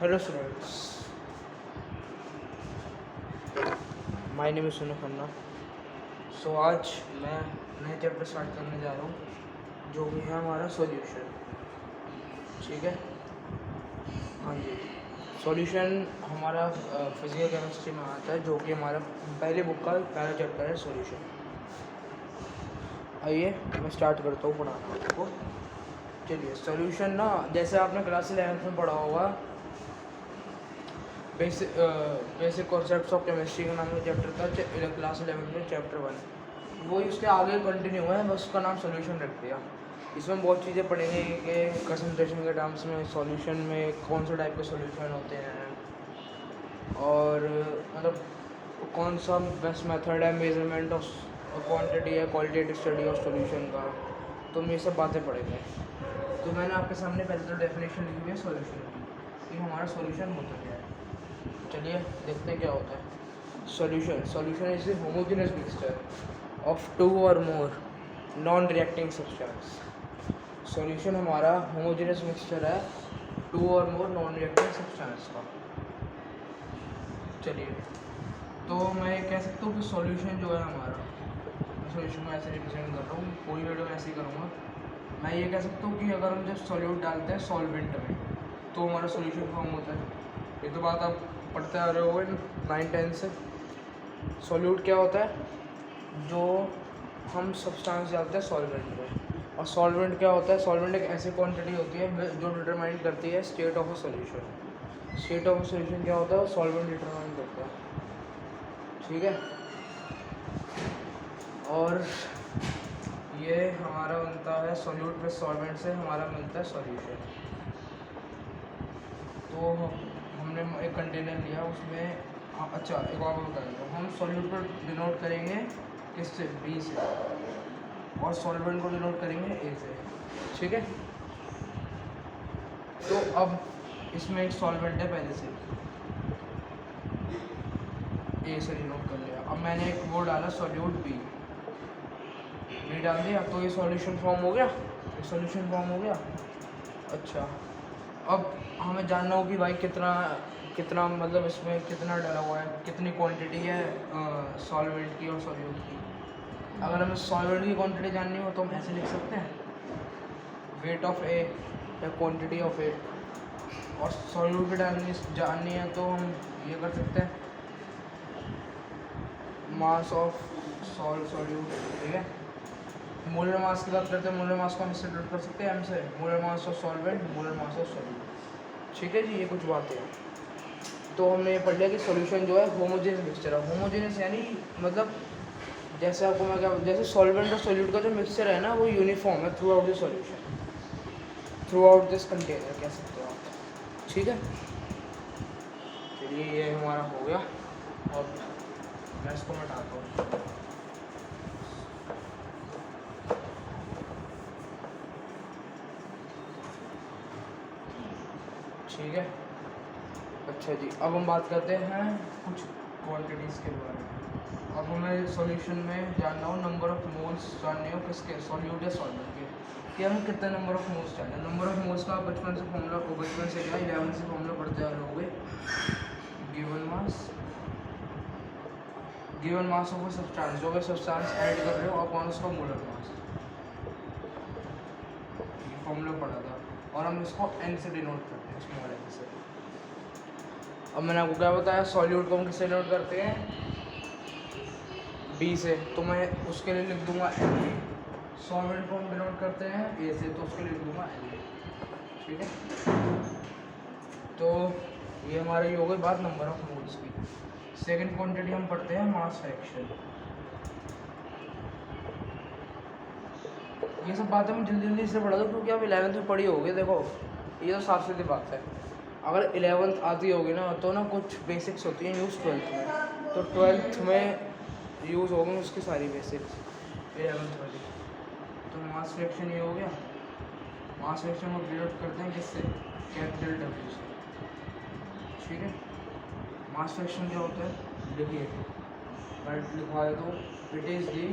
Hello students, my name is सुनु खन्ना। सो आज मैं नए चैप्टर स्टार्ट करने जा रहा हूँ जो भी है हमारा सॉल्यूशन। ठीक है, हाँ जी। सॉल्यूशन हमारा फिजिकल केमिस्ट्री में आता है, जो कि हमारा पहले बुक का पहला चैप्टर है सॉल्यूशन। आइए मैं स्टार्ट करता हूँ पढ़ाना आपको। चलिए, सॉल्यूशन ना, जैसे आपने क्लास 11th में पढ़ा होगा, बेसिक कॉन्सेप्ट्स ऑफ केमिस्ट्री का नाम का चैप्टर था क्लास 11 में, चैप्टर 1। वही उसके आगे कंटिन्यू है, बस उसका नाम सॉल्यूशन रख दिया। इसमें बहुत चीज़ें पढ़ेंगे कि कंसंट्रेशन के टर्म्स में सॉल्यूशन में कौन से टाइप के सॉल्यूशन होते हैं, और मतलब कौन सा बेस्ट मेथड है मेजरमेंट ऑफ क्वांटिटी है, क्वालिटेटिव स्टडी ऑफ सॉल्यूशन का। तो हम ये सब बातें पढ़ेंगे। तो मैंने आपके सामने पहले तो डेफिनेशन लिखी हुई है सॉल्यूशन की, कि हमारा सॉल्यूशन होता क्या है। चलिए देखते हैं क्या होता है। Solution is a homogeneous mixture of two or more non reacting substances. Solution हमारा होमोजेनियस मिक्सचर है two or more non reacting substance का। चलिए, तो मैं ये कह सकता हूँ कि सॉल्यूशन जो है हमारा, मैं सॉल्यूशन को ऐसे रिप्रेजेंट कर रहा हूँ, पूरी वीडियो में ऐसे ही करूँगा। मैं ये कह सकता हूँ कि अगर हम जब सॉल्यूट डालते हैं सॉल्वेंट में, तो हमारा सॉल्यूशन फॉर्म होता है। ये तो बात आप पढ़ते आ रहे हो 9-10 से। सॉल्यूट क्या होता है? जो हम सब्सटेंस डालते हैं सॉल्वेंट में। और सॉल्वेंट क्या होता है? सॉल्वेंट एक ऐसी क्वांटिटी होती है जो डिटरमाइन करती है state of a solution. State of a solution क्या होता है? सॉल्वेंट डिटरमाइन करता है। ठीक है, और ये हमारा बनता है सॉल्यूट प्लस सॉल्वेंट से हमारा मिलता है सॉल्यूशन। तो हमने एक कंटेनर लिया, उसमें अच्छा एक और बता देता हूँ, हम सॉल्यूट को डिनोट करेंगे किससे? बी से, और सॉल्वेंट को डिनोट करेंगे ए से। ठीक है, तो अब इसमें एक सॉल्वेंट है पहले से, ए से डिनोट कर लिया। अब मैंने एक वो डाला सॉल्यूट बी डाल दिया, तो ये सॉल्यूशन फॉर्म हो गया, ये सॉल्यूशन फॉर्म हो गया। अच्छा, अब हमें जानना हो कि भाई कितना कितना मतलब इसमें कितना डाला हुआ है, कितनी क्वांटिटी है सॉल्वेंट की और सॉल्यूट की। अगर हमें सॉल्वेंट की क्वांटिटी जाननी हो तो हम ऐसे लिख सकते हैं, वेट ऑफ ए या क्वांटिटी ऑफ ए। और सॉल्यूट की जाननी है तो हम ये कर सकते हैं, मास ऑफ सॉल्यूट। ठीक है, मोलर मास की बात करते हैं, मोलर मास को हम इससे डिनोट कर सकते हैं एम से, molar mass of solvent, molar mass of solute. ठीक है जी, ये कुछ बातें हैं। तो हमने ये पढ़ लिया कि सॉल्यूशन जो है होमोजेनियस मिक्सचर है। होमोजेनियस यानी मतलब जैसे आपको मैं क्या, जैसे सॉल्वेंट और सॉल्यूट का जो मिक्सचर है ना, वो यूनिफॉर्म है through out the solution, through out this container कह सकते हो आप। ठीक है, चलिए ये हमारा हो गया। अब मैं इसको हटाता हूँ। ठीक है, अच्छा जी, अब हम बात करते हैं कुछ क्वांटिटीज़ के बारे में। अब हमें सॉल्यूशन में जानना हो, नंबर ऑफ मोल्स जानने हो किसके, सॉल्यूट या सॉल्वेंट के, कि हमें कितने नंबर ऑफ मोल्स चाहिए। नंबर ऑफ मोल्स का बचपन से फॉर्मूला, बचपन से क्या 11 से फॉर्मूला पढ़ते आ रहे होंगे। गिवन मास ऑफ सब्सटेंस, जो भी सब्सटेंस ऐड कर रहे हो अपॉन उसका मोलर मास, ये फॉर्मूला पढ़ा था। और हम इसको एन से डिनोट करते हैं, स्मॉल एन से। अब मैंने आपको क्या बताया, सॉल्यूट को हम किससे डिनोट करते हैं? बी से, तो मैं उसके लिए लिख दूंगा एन ए। सॉल्वेंट को हम डिनोट करते हैं ए से, तो उसके लिए लिख दूंगा एन ए। ठीक है, तो ये हमारी हो गई बात नंबर ऑफ मोल्स की। सेकंड क्वांटिटी हम पढ़ते हैं मास फ्रैक्शन। ये सब बातें मैं जल्दी जल्दी से पढ़ा दूँ क्योंकि आप 11th में पढ़ी होगी। देखो ये तो साफ सीधी बात है, अगर 11th आती होगी ना तो ना कुछ बेसिक्स होती हैं यूज़ 12th में, तो 12th में यूज़ होगी उसकी सारी बेसिक्स 11th वाली। तो मास फ्रैक्शन ये हो गया। मास फ्रैक्शन को डिनोट करते हैं किससे? कैपिटल डब्ल्यू से। ठीक है, मास फ्रैक्शन क्या होता है? देखिए मैं लिखवा देता हूँ, इट इज़ दी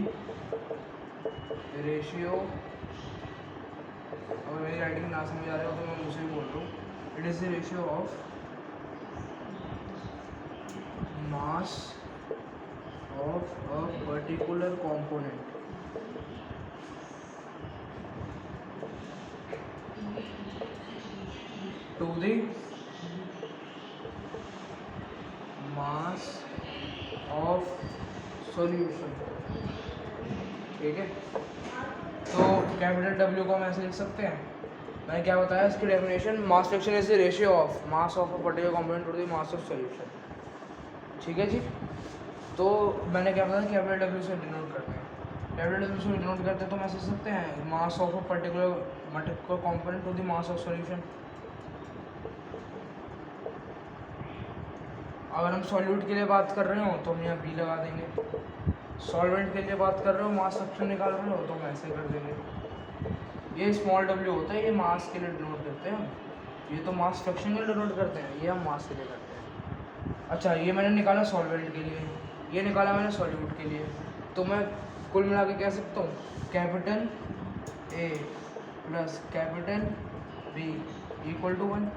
रेशियो, अगर मेरी राइटिंग ना समझ आ रही हो तो मैं मुझे बोल रहा हूँ, it is the ratio of mass of a particular component to the mass of solution. ठीक है, तो कैपिटल डब्ल्यू को हम ऐसे लिख सकते हैं। मैंने क्या बताया इसकी definition, mass fraction is the ratio of mass of a particular component to the mass of solution. ठीक है जी, तो मैंने क्या बताया कैपिटल डब्ल्यू से डिनोट करते हैं। कैपिटल डब्ल्यू से डिनोट करते हैं तो हम ऐसे सकते हैं mass of a particular component to the mass of solution. अगर हम सॉल्यूट के लिए बात कर रहे हो तो हम यहाँ बी लगा देंगे, सॉल्वेंट के लिए बात कर रहे हो, मास फ्रैक्शन निकाल रहे हो तो हम ऐसे कर देंगे। ये स्मॉल डब्ल्यू होता है, ये मास के लिए डिनोट करते हैं हम, ये तो मास फ्रैक्शन के लिए डिनोट करते हैं, ये हम मास के लिए करते हैं। अच्छा, ये मैंने निकाला सॉल्वेंट के लिए, ये निकाला मैंने सॉल्यूट के लिए, तो मैं कुल मिला के कह सकता हूँ capital A plus capital B equal to 1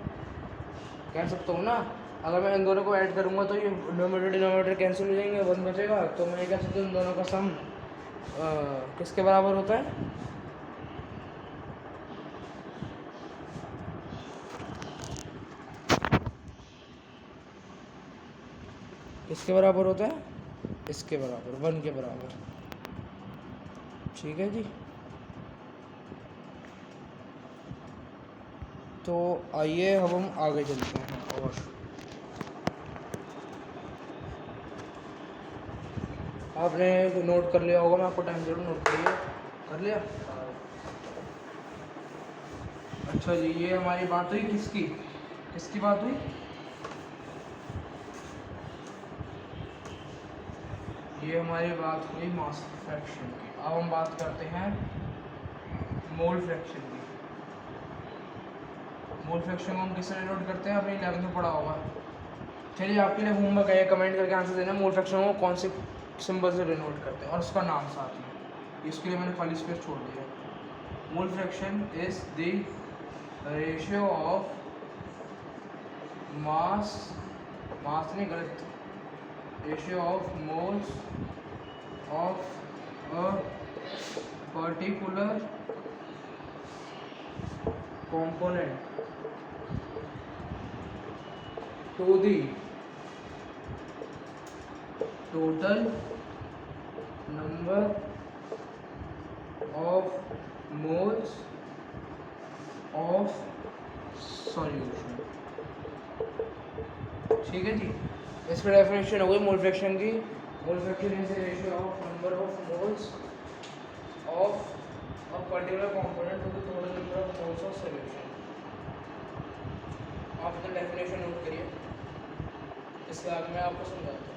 कह सकता हूँ ना। अगर मैं इन दोनों को ऐड करूँगा तो ये न्यूमरेटर डिनोमिनेटर कैंसिल हो जाएंगे, 1 बचेगा, तो मैं कह सकता हूँ इन दोनों का सम किसके बराबर होता है, किसके बराबर होता है, इसके बराबर, 1 के बराबर। ठीक है जी, तो आइए अब हम आगे चलते हैं। और आपने नोट कर लिया होगा, मैं आपको टाइम जरूर नोट करिए, कर लिया। अच्छा जी, ये हमारी बात हुई किसकी, किसकी बात हुई, ये हमारी बात हुई मास फ्रैक्शन की। अब हम बात करते हैं मोल फ्रैक्शन की। मोल फ्रैक्शन को हम किससे डिनोट करते हैं, आपने 11th में पढ़ा होगा। चलिए आपके लिए होमवर्क है, कमेंट करके आंसर देना, मोल फ्रैक्शन को कौन से सिंबल से डिनोट करते हैं और उसका नाम साथ में। इसके लिए मैंने खाली स्पेस छोड़ दिया। Mole fraction is the ratio of mass, mass नहीं गलत, ratio of moles of a particular component to the total number of moles of solution। ठीक है जी, इसका डेफिनेशन हो गई मोल फ्रैक्शन की। मोल fraction is the ratio of number of moles of a particular component to the total number of moles of solution। आप इसका definition note करिए, इसके आगे मैं आपको समझाता हूँ।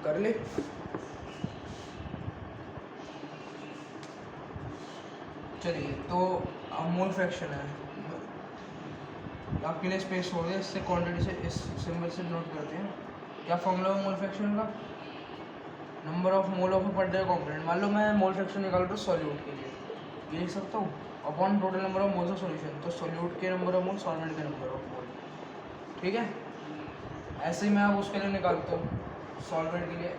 कर ले, चलिए तो मोल फ्रैक्शन है, आपके लिए स्पेस हो गया, इससे क्वांटिटी से इस सिंबल से नोट करते हैं। क्या फॉर्मूला है मोल फ्रैक्शन का, number of mole of particular component. मान लो मैं मोल फ्रैक्शन निकाल रहा हूँ सॉल्यूट के लिए, ये लिख सकता हूँ upon total number of moles of solution, तो सॉल्यूट के नंबर ऑफ मोल, सॉल्वेंट के नंबर ऑफ मोल। ठीक है, ऐसे ही मैं अब उसके लिए निकालता हूँ सॉल्वेंट के लिए,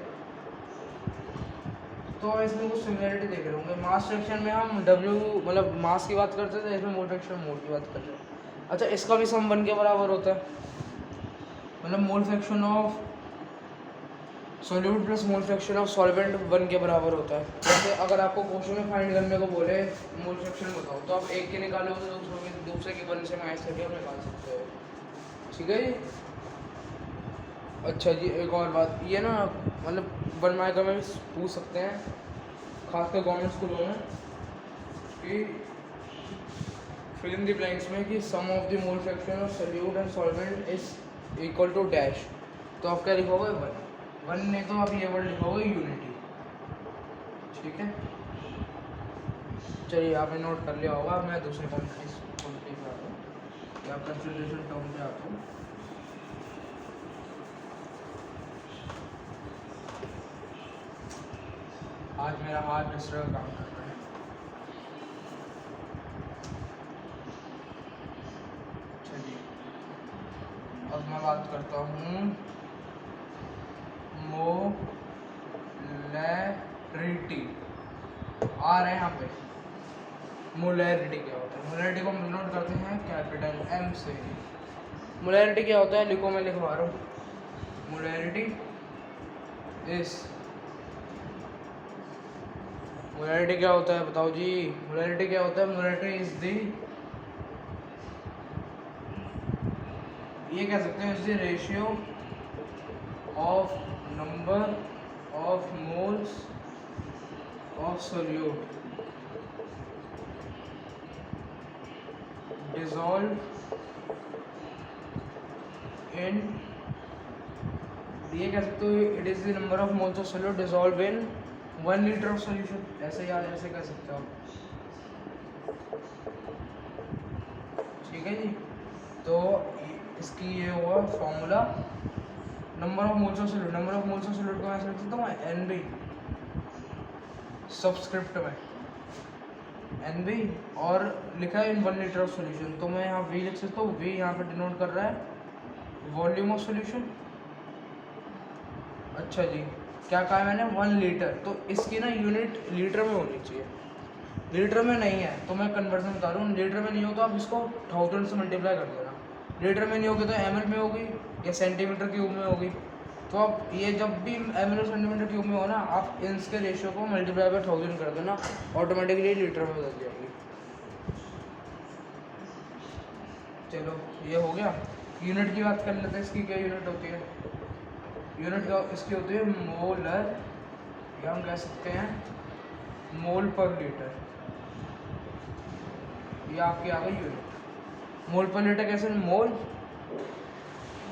तो इसमें कुछ सिमिलरिटी देख रहे होंगे। मास फ्रैक्शन में हम डब्ल्यू मतलब मास की बात करते थे, इसमें मोल फ्रैक्शन मोल की बात कर रहे हैं। अच्छा, इसका भी सम 1 के बराबर होता है, मतलब मोल fraction of solute plus mole fraction of solvent 1 के बराबर होता है। जैसे अगर आपको क्वेश्चन में फाइंड करने को बोले मोल फ्रैक्शन बताओ, तो आप एक के निकालो तो दूसरे के 1 से माइनस करके आप निकाल सकते हो। ठीक है जी, अच्छा जी, एक और बात ये ना, मतलब 1 मार्क में पूछ सकते हैं खासकर गवर्नमेंट स्कूलों में कि फिल इन द ब्लैंक्स में कि sum of the mole fraction of solute and solvent is equal to dash, तो आप क्या लिखोगे 1 नहीं तो आप ये वर्ड लिखोगे यूनिटी। ठीक है, चलिए आपने नोट कर लिया होगा। मैं दूसरे क्वांटिटी पे आता हूँ या कंसिडरेशन टर्म पे आता हूँ। आज मेरा हाथ दूसरा काम कर रहा है। करता हूँ मोलैरिटी, आ रहा है यहाँ पे। मोलैरिटी क्या होता है? मोलैरिटी को हम डिनोट करते हैं कैपिटल M से। मोलैरिटी क्या होता है? लिखो, मैं लिखवा रहा हूँ। मोलैरिटी इस, मोलैरिटी क्या होता है बताओ जी? मोलैरिटी क्या होता है? मोलैरिटी इज दी, ये कह सकते हैं is the ratio of number of moles of solute dissolved in, ये कह सकते हो it is the number of moles of solute dissolved in 1 litre of solution. ऐसे यार ऐसे कह सकते हो आप, ठीक है जी। तो इसकी ये हुआ formula, number of moles of solute. Number of moles of solute को मैं ऐसे लिख सकता हूँ NB सब्सक्रिप्ट में NB, और लिखा है इन 1 लीटर ऑफ सोल्यूशन, तो मैं यहाँ V लिख सकता हूँ। V यहाँ पर डिनोट कर रहा है वॉल्यूम ऑफ सोल्यूशन। अच्छा जी, क्या कहा मैंने? 1 लीटर, तो इसकी ना यूनिट लीटर में होनी चाहिए। लीटर में नहीं है तो मैं कन्वर्जन बता रहा हूँ। लीटर में नहीं हो तो आप इसको 1000 से मल्टीप्लाई कर देना। लीटर में नहीं होगी तो ml में होगी या सेंटीमीटर क्यूब में होगी। तो आप ये जब भी ml और सेंटीमीटर क्यूब में हो ना, आप इसके रेशियो को मल्टीप्लाई बाय 1000 कर देना, ऑटोमेटिकली लीटर में बदल जाएगी। चलो ये हो गया। यूनिट की बात कर लेते हैं। इसकी क्या यूनिट होती है? यूनिट का इसकी होती है मोलर, या हम कह सकते हैं मोल पर लीटर। ये आपकी आ गई यूनिट। मोल पर लीटर कैसे? मोल,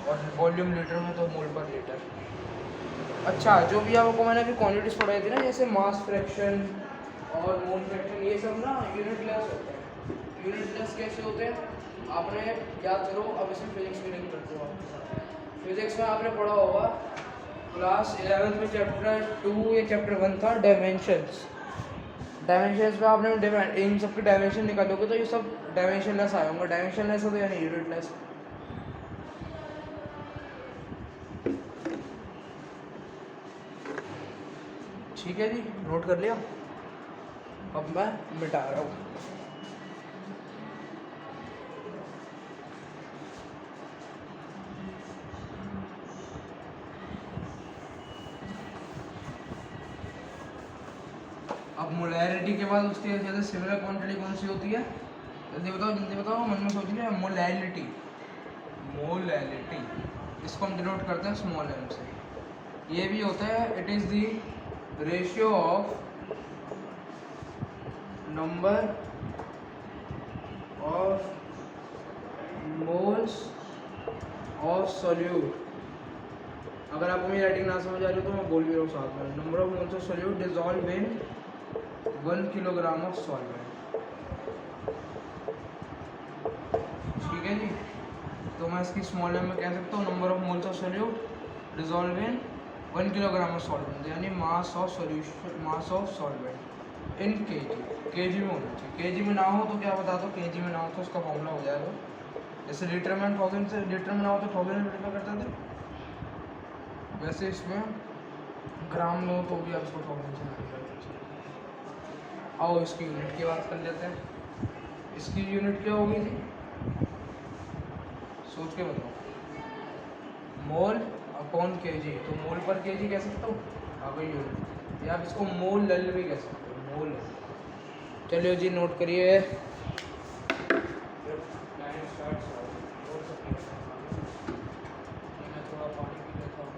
और वॉल्यूम लीटर में तो मोल पर लीटर। अच्छा, जो भी आपको मैंने अभी क्वांटिटीज पढ़ाई थी ना, जैसे मास फ्रैक्शन और मोल फ्रैक्शन, ये सब ना यूनिट लेस होते हैं। यूनिट लेस कैसे होते हैं? आपने याद करो, अब इसमें फिजिक्स में नहीं करते हो आपके साथ। फिजिक्स में आपने पढ़ा होगा क्लास 11 में चैप्टर 2 या चैप्टर 1 था डायमेंशंस। डायमेंशंस में आपने इन सब के डायमेंशन निकालोगे तो ये सब डायमेंशन लेस आए होंगे। डायमेंशन लेस होते यानी यूनिट लेस। ठीक है जी, नोट कर लिया। अब मैं मिटा रहा हूँ। अब मोलैरिटी के बाद उसके जैसे सिमिलर क्वांटिटी कौन सी होती है? जल्दी बताओ, मन में सोच लिया। मोलैरिटी, मोलैरिटी इसको हम डिनोट करते हैं स्मॉल m से। ये भी होता है, it is the ratio of number of moles of solute. अगर आपको मेरी राइटिंग ना समझ आ रही हो तो मैं बोल भी रहा हूँ साथ में। Number of moles of solute dissolved in 1 kilogram of solvent. ठीक है जी, तो मैं इसकी स्मॉल m में कह सकता हूँ number of moles of solute dissolved in 1 kilogram of solvent, यानी mass of solution, mass of solvent in KG में होना चाहिए। केजी में ना हो तो क्या बता दो, केजी में ना हो तो उसका फॉर्मूला हो जाएगा जैसे लीटर में 1000 से, लीटर में ना हो तो 1000 में मल्टीप्लाई करते थे, वैसे इसमें ग्राम में हो तो भी आप इसको 1000 से मल्टीप्लाई कर सकते। आओ इसकी यूनिट की बात कर लेते हैं। इसकी यूनिट क्या होगी जी? सोच के बताओ। मोल अपॉन केजी, तो मोल पर केजी कह सकता हूँ, आ गई यूनिट। या आप इसको मोल लल भी कह सकते हो, मोल। चलिए जी, नोट करिए। मैं थोड़ा पानी पी लेता हूँ।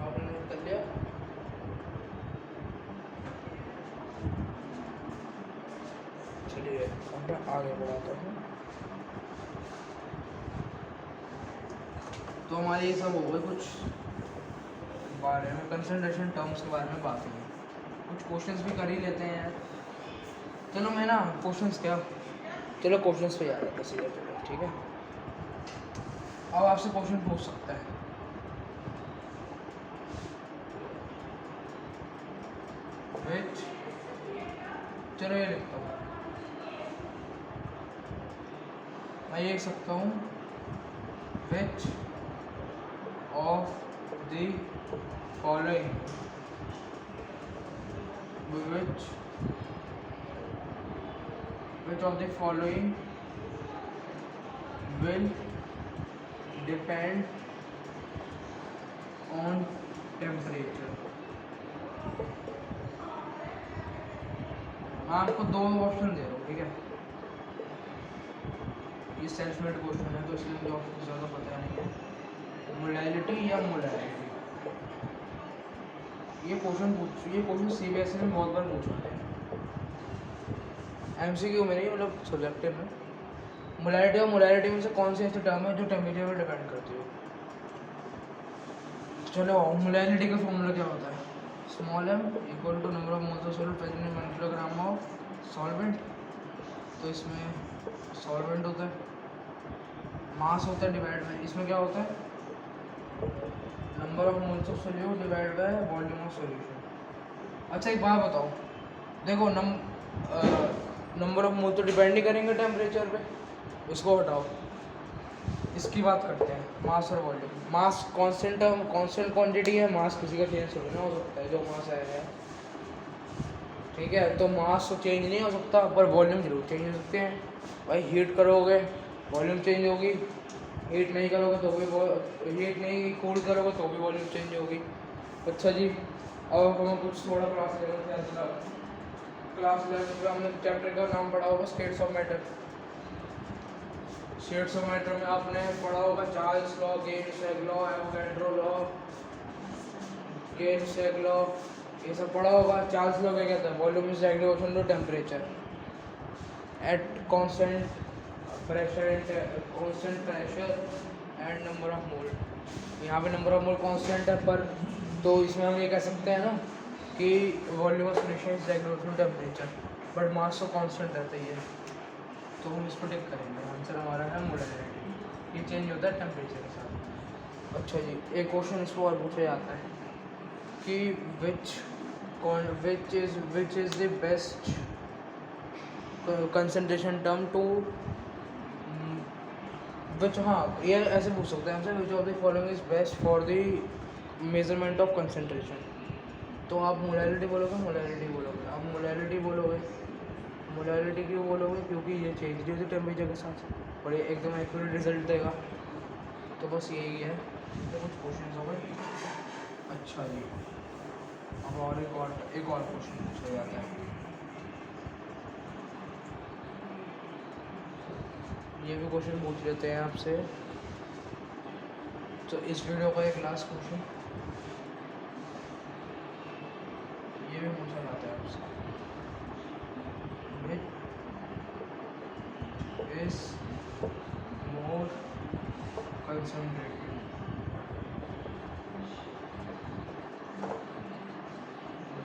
आपने नोट कर लिया? चलिए अब मैं आगे बढ़ाता हूँ। तो हमारे ये सब हो गए कुछ बारे में, कंसंट्रेशन टर्म्स के बारे में बात हुई। कुछ क्वेश्चंस भी कर ही लेते हैं यार। चलो मैं ना क्वेश्चंस क्या चलो क्वेश्चंस पे आ जाते हैं सीधे, ठीक है। अब आपसे क्वेश्चन पूछ सकता है, विच, चलो ये लिखता हूँ, मैं ये लिख सकता हूँ, विच of the following, which of the following will depend on temperature। मैं आपको दो ऑप्शन दे रहा हूँ, ठीक है। ये सेल्फ मेड क्वेश्चन है तो इसलिए मुझे ऑप्शन ज़्यादा पता नहीं है। मोलैलिटी या मोलैलिटी, ये क्वेश्चन CBSE में बहुत बार पूछा है, MCQ में नहीं, मतलब सब्जेक्टिव में। मोलैलिटी और मोलैलिटी में से कौन सी ऐसी टर्म है जो टेम्परेचर पर डिपेंड करती है। चलो मोलैलिटी का फॉर्मूला क्या होता है, small m equal to number of moles of solvent present in 1 kilogram of solvent. तो इसमें सॉल्वेंट होता है, मास होता है डिवाइड में, इसमें क्या होता है, number of moles of solute divide by volume of solution. अच्छा एक बात बताओ, देखो नंबर ऑफ मोल तो डिपेंड नहीं करेंगे टेम्परेचर पे, उसको हटाओ, इसकी बात करते हैं, मास और वॉल्यूम। मास कांस्टेंट क्वांटिटी है, मास किसी का चेंज थोड़ी ना हो सकता है, जो मास आएगा, ठीक है। तो मास तो चेंज नहीं हो सकता, पर वॉल्यूम जरूर चेंज हो सकते हैं। भाई हीट करोगे वॉल्यूम चेंज होगी, हीट नहीं करोगे तो भी हीट नहीं कूल करोगे तो भी वॉल्यूम चेंज होगी। अच्छा जी, अब हमें कुछ थोड़ा क्लास लेवल पे हमने चैप्टर का नाम पढ़ा होगा states of matter. States of matter में आपने पढ़ा होगा Charles law, Gay-Lussac law, Avogadro law, Gay-Lussac law, ये सब पढ़ा होगा। चार्ल्स लॉ क्या कहता है, volume is regulation to temperature at constant pressure and number of mole. यहाँ पे नंबर ऑफ मोल कांस्टेंट है, पर तो इसमें हम ये कह सकते हैं ना कि volume of solution is regulation to temperature, but mass तो कांस्टेंट रहता ही है, तो हम इसको टिक करेंगे। आंसर हमारा है मोलैलिटी, ये चेंज होता है टेम्परेचर के साथ। अच्छा जी, एक क्वेश्चन इसको और पूछा जाता है कि which is the best concentration term to which, हाँ ये ऐसे पूछ सकते हैं हमसे, which of the following is best for the measurement of concentration. तो आप मोलैलिटी बोलोगे, आप मोलैलिटी बोलोगे। मोलैलिटी क्यों बोलोगे, क्योंकि ये चेंज नहीं होती टेम्परेचर के साथ और ये एकदम एक्यूरेट रिजल्ट देगा। तो बस यही है, तो कुछ क्वेश्चन हो गए। अच्छा जी, अब और एक और क्वेश्चन पूछा जाता है, ये भी क्वेश्चन पूछ लेते हैं आपसे। तो इस वीडियो का एक लास्ट क्वेश्चन ये भी पूछा जाता है आपसे, is more concentrated,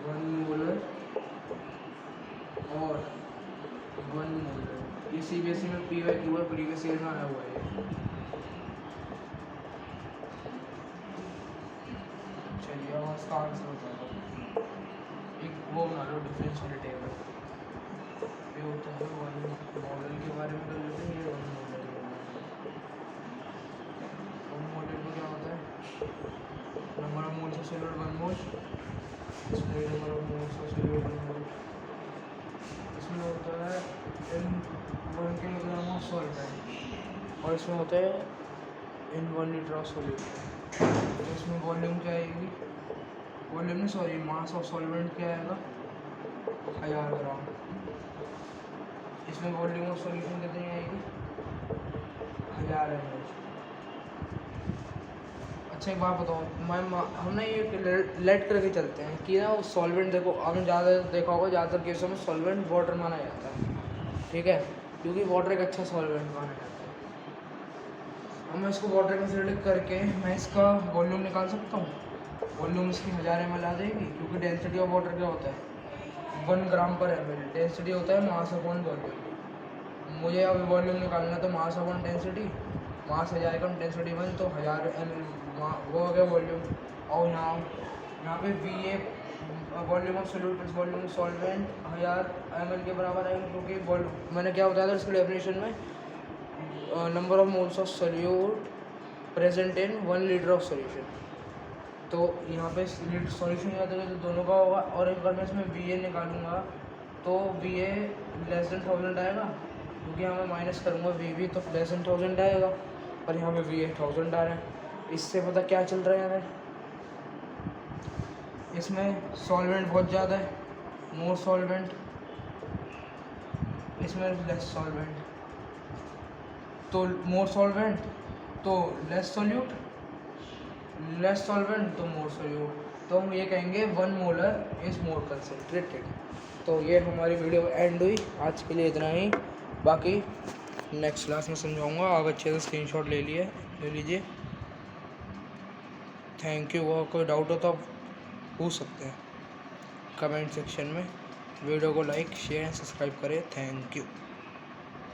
one molar और वन मोलर। ये CBSE में PYQ है, प्रीवियस ईयर में आया हुआ है। चलिए अब इसका आंसर बता दो, एक वो बना लो डिफरेंशियल टेबल, ये होता है वन मॉडल के बारे में कर लेते हैं। ये वन मॉडल में क्या होता है, number of moles of solute 1 मोल, इसमें number of moles of solute 1 मोल, इसमें होता है इन 1 किलोग्राम ऑफ सॉल्वेंट, और इसमें होता है इन 1 लीटर ऑफ सॉल्यूट। तो इसमें वॉल्यूम क्या आएगी, वॉल्यूम नहीं सॉरी, मास ऑफ सॉल्वेंट क्या आएगा, 1000 ग्राम। इसमें वॉल्यूम ऑफ सॉल्यूशन कितनी आएगी, 1000 ml। अच्छा एक बात बताओ, हम ना ये लेट करके चलते हैं कि ना सॉल्वेंट, देखो आपने ज़्यादा देखा होगा, ज़्यादातर केसों में सॉल्वेंट वाटर माना जाता है, ठीक है, क्योंकि वाटर एक अच्छा सॉल्वेंट माना जाता है। अब मैं इसको वाटर कंसिडर करके मैं इसका वॉल्यूम निकाल सकता हूँ, वॉल्यूम इसकी 1000 ml आ जाएगी, क्योंकि डेंसिटी ऑफ वाटर क्या होता है, 1 ग्राम पर ml, डेंसिटी होता है मास अपॉन वॉल्यूम, मुझे अब वॉल्यूम निकालना तो मास अपॉन डेंसिटी, मास 1000 का डेंसिटी 1 तो 1000 ml वो हो गया वॉल्यूम। और यहाँ पे V A volume of solute plus volume of solvent 1000 ml के बराबर आएगा, क्योंकि वॉल्यूम मैंने क्या बताया था इसके डेफिनेशन में, number of moles of solute present in 1 litre of solution. तो यहाँ पे सॉल्यूशन याद होगा तो दोनों का होगा। और अगर मैं इसमें वी ए निकालूंगा तो वी ए लेस देन 1000 आएगा, क्योंकि यहाँ मैं माइनस करूँगा वी वी तो लेस देन 1000 आएगा, और यहाँ पे वी ए 1000 आ रहा है। इससे पता क्या चल रहा है हमें, इसमें सॉल्वेंट बहुत ज़्यादा है, मोर सॉल्वेंट, इसमें लेस सॉल्वेंट, तो मोर सॉल्वेंट तो लेस सॉल्यूट, लेस सॉल्वेंट तो मोर सोल्यूट, तो हम ये कहेंगे 1 मोलर इज़ मोर कंसनट्रेटेड। तो ये हमारी वीडियो एंड हुई, आज के लिए इतना ही। बाकी नेक्स्ट क्लास में समझाऊंगा, आप अच्छे से स्क्रीनशॉट ले लीजिए। Thank you. और कोई डाउट हो तो आप पूछ सकते हैं कमेंट सेक्शन में। वीडियो को लाइक शेयर सब्सक्राइब करें। Thank you.